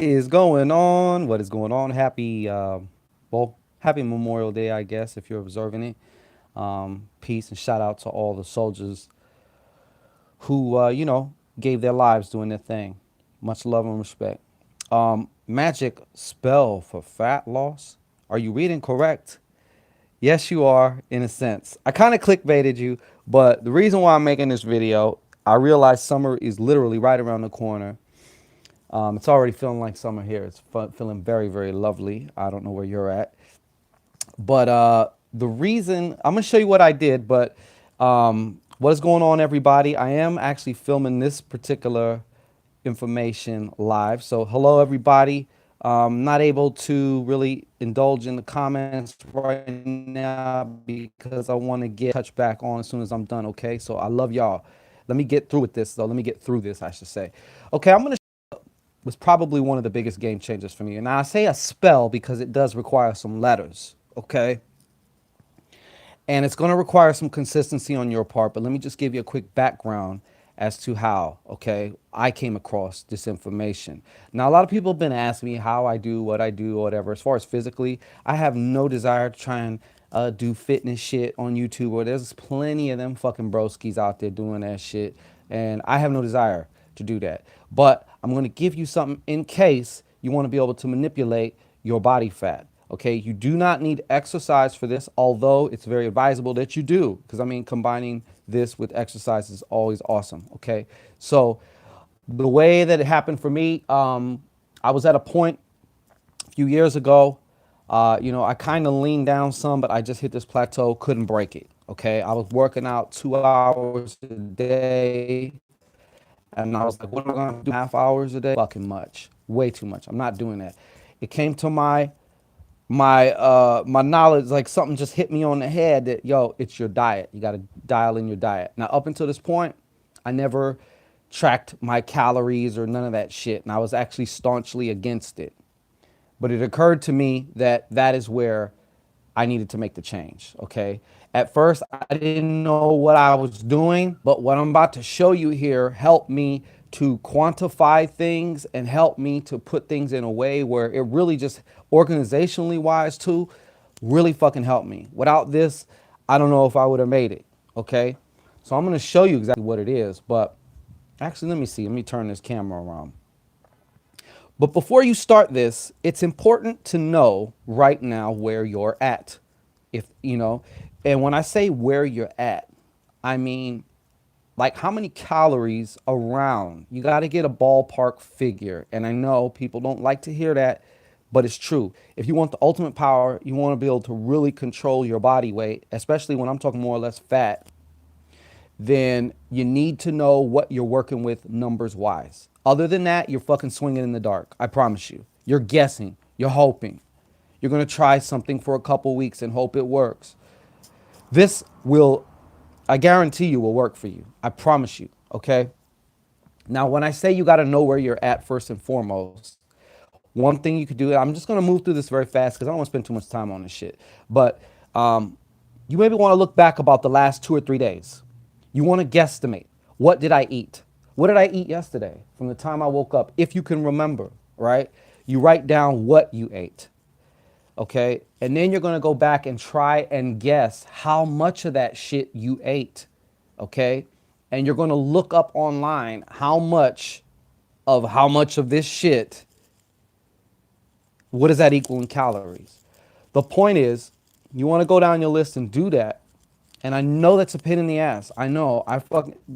is going on? What is going on? Happy Memorial Day, I guess, if you're observing it. Peace and shout out to all the soldiers who, gave their lives doing their thing. Much love and respect. Magic spell for fat loss. Are you reading correct? Yes, you are, in a sense. I kind of clickbaited you, but the reason why I'm making this video, I realize summer is literally right around the corner. It's already feeling like summer here. It's feeling very, very lovely. I don't know where you're at. But the reason, I'm going to show you what I did, but what is going on, everybody? I am actually filming this particular information live. So, hello, everybody. Not able to really indulge in the comments right now because I want to get touch back on as soon as I'm done, okay? So, I love y'all. Let me get through with this, though. Let me get through this, I should say. Okay, I'm going to was probably one of the biggest game changers for me. And I say a spell because it does require some letters, okay? And it's going to require some consistency on your part. But let me just give you a quick background as to how, okay, I came across this information. Now, a lot of people have been asking me how I do what I do or whatever. As far as physically, I have no desire to try and do fitness shit on YouTube. Or there's plenty of them fucking broskies out there doing that shit. And I have no desire to do that. But I'm going to give you something in case you want to be able to manipulate your body fat. Okay, you do not need exercise for this, although it's very advisable that you do, because I mean, combining this with exercise is always awesome. Okay, so the way that it happened for me, I was at a point a few years ago. I kind of leaned down some, but I just hit this plateau, couldn't break it. Okay, I was working out 2 hours a day, and I was like, what am I going to do? Half hours a day? Fucking much, way too much. I'm not doing that. It came to my knowledge, like something just hit me on the head that, yo, it's your diet. You got to dial in your diet. Now, up until this point, I never tracked my calories or none of that shit, and I was actually staunchly against it. But it occurred to me that that is where I needed to make the change. Okay, at first I didn't know what I was doing, but what I'm about to show you here helped me to quantify things and help me to put things in a way where it really just organizationally wise too really fucking helped me. Without this, I don't know if I would have made it. Okay, so I'm going to show you exactly what it is, but actually let me see, let me turn this camera around. But before you start this, it's important to know right now where you're at. If you know, and when I say where you're at, I mean like how many calories around. You got to get a ballpark figure. And I know people don't like to hear that, but it's true. If you want the ultimate power, you want to be able to really control your body weight, especially when I'm talking more or less fat, then you need to know what you're working with numbers wise. Other than that, you're fucking swinging in the dark. I promise you. You're guessing. You're hoping. You're going to try something for a couple weeks and hope it works. This will, I guarantee you, will work for you. I promise you. Okay. Now, when I say you got to know where you're at first and foremost, one thing you could do, I'm just going to move through this very fast because I don't want to spend too much time on this shit. But you maybe want to look back about the last 2 or 3 days. You want to guesstimate. What did I eat? What did I eat yesterday from the time I woke up? If you can remember, right? You write down what you ate. Okay. And then you're going to go back and try and guess how much of that shit you ate. Okay. And you're going to look up online how much of this shit, what does that equal in calories? The point is, you want to go down your list and do that. And I know that's a pain in the ass. I know.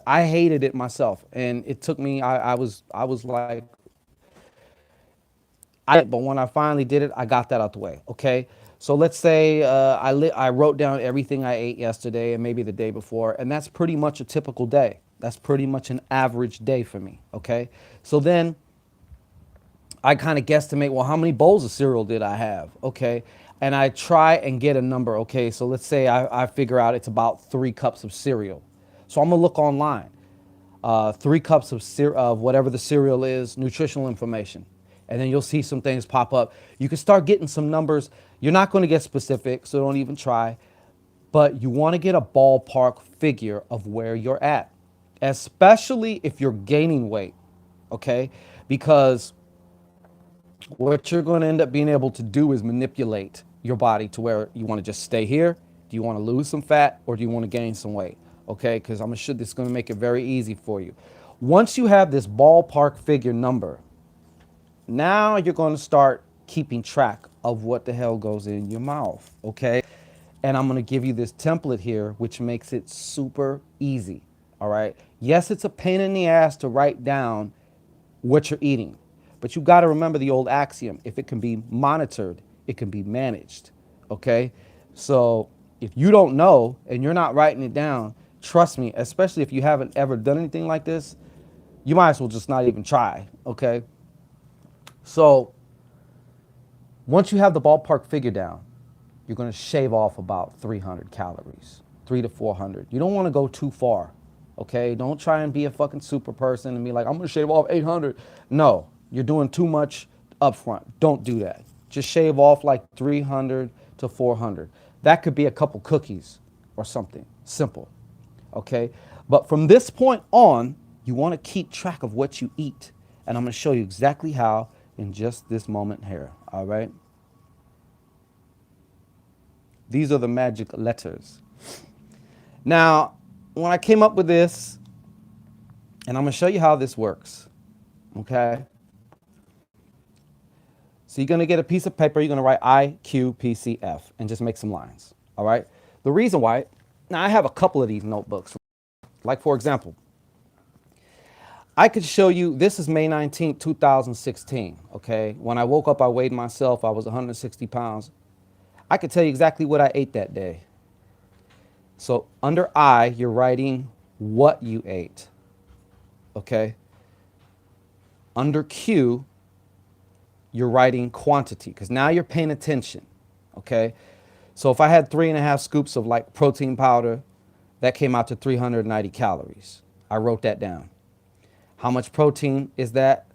I hated it myself, and it took me. I was like, but when I finally did it, I got that out the way. Okay. So let's say I wrote down everything I ate yesterday and maybe the day before, and that's pretty much a typical day. That's pretty much an average day for me. Okay. So then I kind of guesstimate, well, how many bowls of cereal did I have? Okay. And I try and get a number. Okay. So let's say I figure out it's about 3 cups of cereal. So I'm going to look online. 3 cups of whatever the cereal is, nutritional information. And then you'll see some things pop up. You can start getting some numbers. You're not going to get specific, so don't even try. But you want to get a ballpark figure of where you're at, especially if you're gaining weight. Okay. Because What you're going to end up being able to do is manipulate your body to where you want to just stay here. Do you want to lose some fat or do you want to gain some weight? Okay, because I'm sure this is going to make it very easy for you. Once you have this ballpark figure number, now you're going to start keeping track of what the hell goes in your mouth. Okay, and I'm going to give you this template here, which makes it super easy. All right. Yes, it's a pain in the ass to write down what you're eating. But you got to remember the old axiom: if it can be monitored, it can be managed. Okay? So if you don't know and you're not writing it down, trust me, especially if you haven't ever done anything like this, you might as well just not even try. Okay? So once you have the ballpark figure down, you're going to shave off about 300 calories, 3 to 400. You don't want to go too far. Okay? Don't try and be a fucking super person and be like, I'm going to shave off 800. No, you're doing too much up front. Don't do that. Just shave off like 300 to 400. That could be a couple cookies or something simple. Okay? But from this point on, you want to keep track of what you eat. And I'm going to show you exactly how in just this moment here. All right? These are the magic letters. Now, when I came up with this, and I'm going to show you how this works. Okay? So you're going to get a piece of paper. You're going to write I, Q, P, C, F, and just make some lines. All right? The reason why, now I have a couple of these notebooks. Like, for example, I could show you, this is May 19th, 2016. Okay? When I woke up, I weighed myself. I was 160 pounds. I could tell you exactly what I ate that day. So under I, you're writing what you ate. Okay? Under Q, you're writing quantity, because now you're paying attention. Okay? So if I had 3.5 scoops of like protein powder, that came out to 390 calories. I wrote that down. How much protein is that?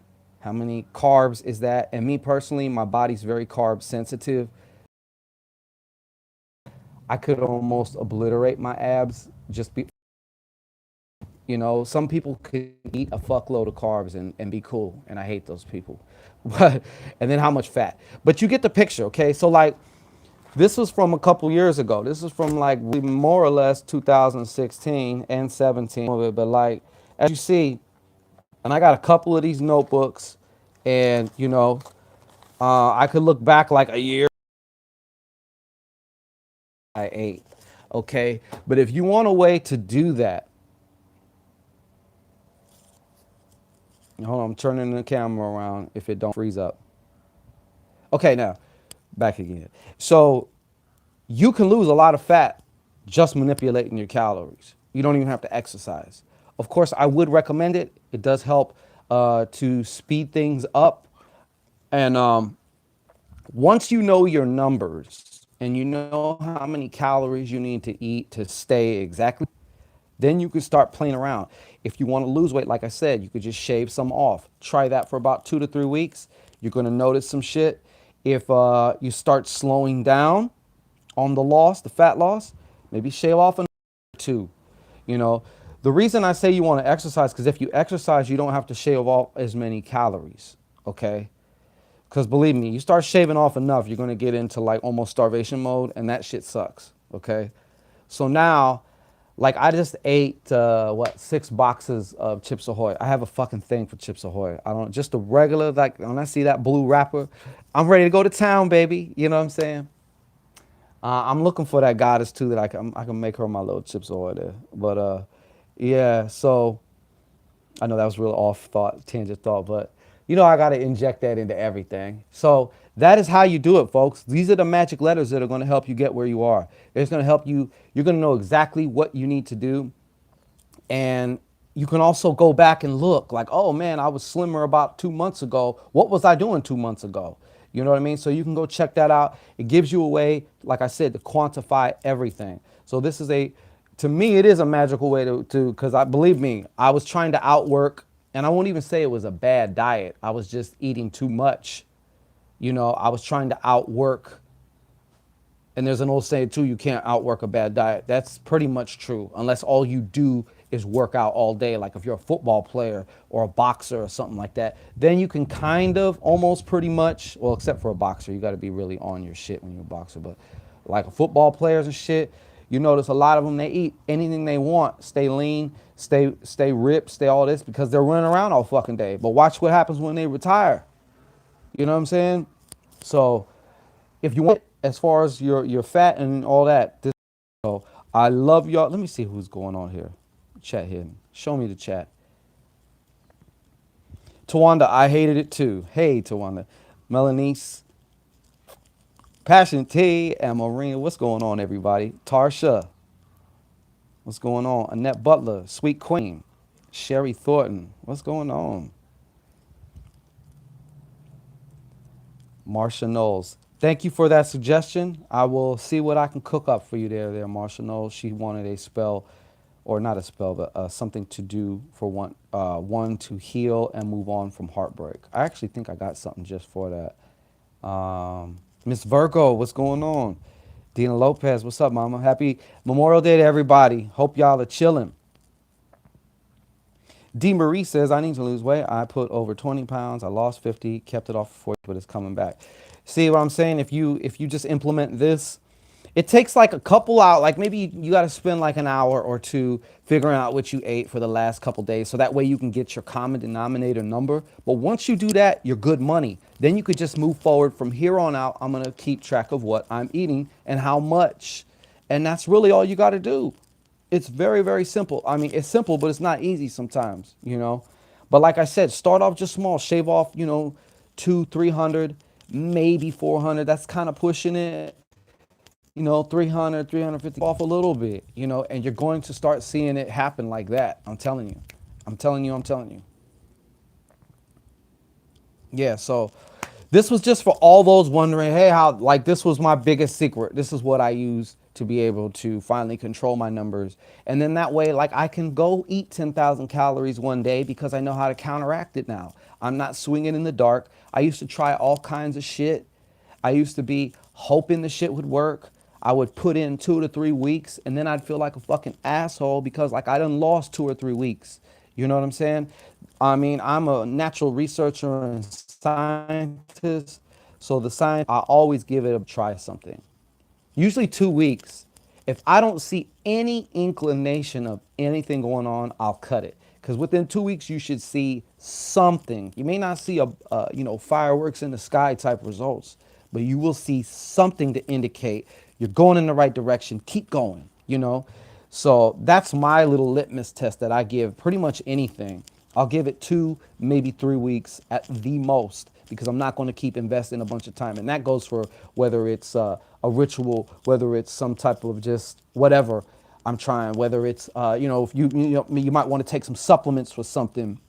How many carbs is that? And me personally, my body's very carb sensitive. I could almost obliterate my abs just be, you know, some people could eat a fuckload of carbs and be cool, and I hate those people. But, and then how much fat. But you get the picture, okay? So like, this was from a couple years ago. This is from like more or less 2016 and 17. But like, as you see, and I got a couple of these notebooks, and you know, I could look back like a year I ate, okay? But if you want a way to do that, hold on, I'm turning the camera around if it don't freeze up. Okay, now, back again. So you can lose a lot of fat just manipulating your calories. You don't even have to exercise. Of course, I would recommend it. It does help to speed things up. And once you know your numbers and you know how many calories you need to eat to stay exactly, then you can start playing around. If you want to lose weight, like I said, you could just shave some off. Try that for about 2 to 3 weeks. You're going to notice some shit. If you start slowing down on the loss, the fat loss, maybe shave off another 2. You know, the reason I say you want to exercise, because if you exercise, you don't have to shave off as many calories, okay? Because believe me, you start shaving off enough, you're going to get into like almost starvation mode, and that shit sucks, okay? So now, like I just ate, 6 boxes of Chips Ahoy. I have a fucking thing for Chips Ahoy. I don't, just a regular, like when I see that blue wrapper, I'm ready to go to town, baby. You know what I'm saying? I'm looking for that goddess too, that I can make her my little Chips Ahoy there. But yeah, so I know that was real off thought, tangent thought, but you know I got to inject that into everything. So that is how you do it, folks. These are the magic letters that are going to help you get where you are. It's going to help you. You're going to know exactly what you need to do. And you can also go back and look like, oh man, I was slimmer about 2 months ago. What was I doing 2 months ago? You know what I mean? So you can go check that out. It gives you a way, like I said, to quantify everything. So this is to me, it is a magical way because believe me, I was trying to outwork, and I won't even say it was a bad diet. I was just eating too much. You know, I was trying to outwork. And there's an old saying too, you can't outwork a bad diet. That's pretty much true, unless all you do is work out all day. Like if you're a football player or a boxer or something like that, then you can kind of almost pretty much, well, except for a boxer, you got to be really on your shit when you're a boxer. But like football players and shit, you notice a lot of them, they eat anything they want, stay lean, stay ripped, stay all this because they're running around all fucking day. But watch what happens when they retire. You know what I'm saying? So if you want, as far as your fat and all that, this, so I love y'all. Let me see who's going on here. Chat hidden. Show me the chat. Tawanda, I hated it too. Hey, Tawanda. Melanice, Passion T, and Marina. What's going on, everybody? Tarsha, what's going on? Annette Butler, Sweet Queen. Sherry Thornton, what's going on? Marsha Knowles, thank you for that suggestion. I will see what I can cook up for you there, Marsha Knowles. She wanted a spell, or not a spell, but something to do for one to heal and move on from heartbreak. I actually think I got something just for that. Miss Virgo, what's going on? Dina Lopez, what's up, mama? Happy Memorial Day to everybody. Hope y'all are chilling. D. Marie says, I need to lose weight. I put over 20 pounds. I lost 50, kept it off for 40, but it's coming back. See what I'm saying? If you just implement this, it takes like a couple out, like maybe you got to spend like an hour or two figuring out what you ate for the last couple days. So that way you can get your common denominator number. But once you do that, you're good money. Then you could just move forward from here on out. I'm going to keep track of what I'm eating and how much. And that's really all you got to do. It's very, very simple. I mean, it's simple, but it's not easy sometimes, you know. But like I said, start off just small. Shave off, you know, 200, 300, maybe 400. That's kind of pushing it. You know, 300, 350 off a little bit, you know, and you're going to start seeing it happen like that. I'm telling you. I'm telling you. I'm telling you. Yeah, so this was just for all those wondering, hey, how, like, this was my biggest secret. This is what I use to be able to finally control my numbers. And then that way, like, I can go eat 10,000 calories one day because I know how to counteract it now. I'm not swinging in the dark. I used to try all kinds of shit. I used to be hoping the shit would work. I would put in 2 to 3 weeks and then I'd feel like a fucking asshole because like I done lost 2 or 3 weeks. You know what I'm saying? I mean, I'm a natural researcher and scientist. So the science, I always give it a try something. Usually 2 weeks. If I don't see any inclination of anything going on, I'll cut it. Because within 2 weeks, you should see something. You may not see you know, fireworks in the sky type results, but you will see something to indicate you're going in the right direction. Keep going, you know. So that's my little litmus test that I give pretty much anything. I'll give it 2, maybe 3 weeks at the most because I'm not going to keep investing a bunch of time. And that goes for whether it's a ritual, whether it's some type of just whatever I'm trying, whether it's, you know, if you might want to take some supplements for something.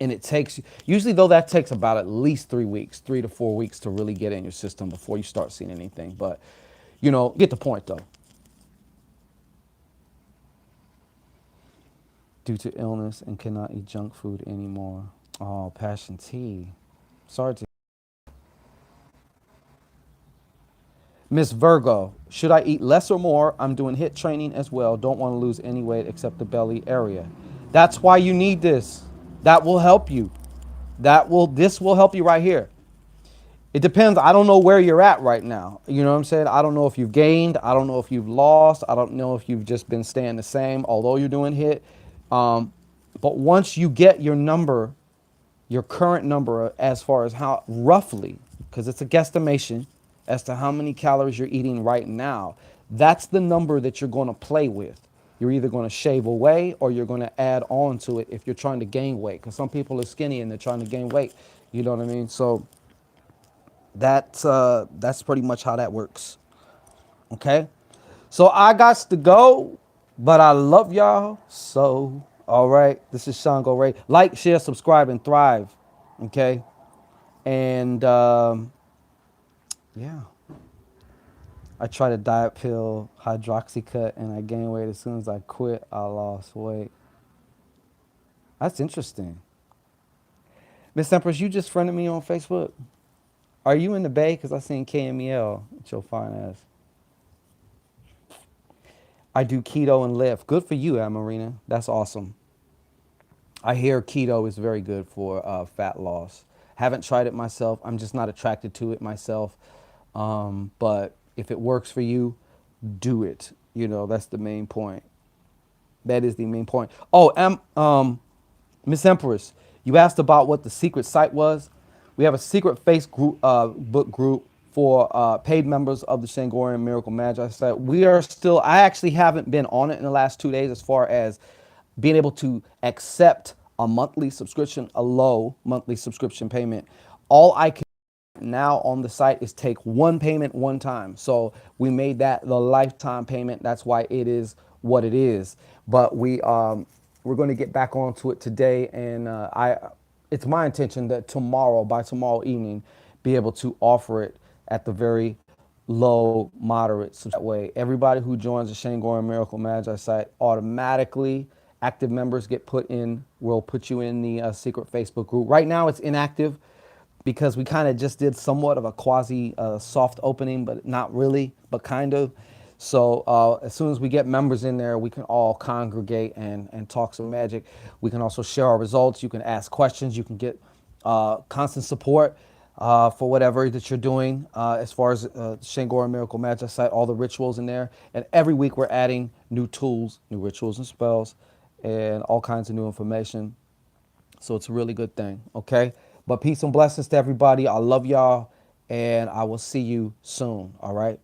And it takes, usually though, that takes about at least 3 weeks, 3 to 4 weeks to really get in your system before you start seeing anything. But, you know, get the point though. Due to illness and cannot eat junk food anymore. Oh, Passion Tea. Sorry to. Miss Virgo, should I eat less or more? I'm doing HIIT training as well. Don't want to lose any weight except the belly area. That's why you need this. That will help you. This will help you right here. It depends. I don't know where you're at right now. You know what I'm saying? I don't know if you've gained. I don't know if you've lost. I don't know if you've just been staying the same, although you're doing HIIT. But once you get your number, your current number, as far as how roughly, because it's a guesstimation as to how many calories you're eating right now, that's the number that you're going to play with. You're either going to shave away or you're going to add on to it if you're trying to gain weight. Because some people are skinny and they're trying to gain weight. You know what I mean? So that's pretty much how that works. Okay? So I got to go, but I love y'all. So, all right. This is Shango Ray. Like, share, subscribe, and thrive. Okay? And, yeah. I tried a diet pill, hydroxycut, and I gained weight. As soon as I quit, I lost weight. That's interesting. Miss Empress, you just friended me on Facebook. Are you in the Bay? Because I seen KMEL with your fine ass. I do keto and lift. Good for you, Marina. That's awesome. I hear keto is very good for fat loss. Haven't tried it myself. I'm just not attracted to it myself. But if it works for you, do it. You know, that's the main point. That is the main point. Oh, Miss Empress, you asked about what the secret site was. We have a secret face group, book group for paid members of the Shangorian Miracle Magi site. We are still. I actually haven't been on it in the last 2 days as far as being able to accept a monthly subscription, a low monthly subscription payment. All I can now on the site is take one payment one time. So we made that the lifetime payment. That's why it is what it is. But we're going to get back onto it today, and it's my intention that tomorrow, by tomorrow evening, be able to offer it at the very low, moderate. So that way, everybody who joins the Shane Gorin Miracle Magi site automatically, active members get put in. We'll put you in the secret Facebook group. Right now, it's inactive because we kind of just did somewhat of a quasi soft opening, but not really, but kind of. So as soon as we get members in there, we can all congregate and talk some magic. We can also share our results. You can ask questions. You can get constant support for whatever that you're doing as far as Shangora Miracle Magic site, all the rituals in there. And every week we're adding new tools, new rituals and spells, and all kinds of new information. So it's a really good thing, okay? But peace and blessings to everybody. I love y'all, and I will see you soon, all right?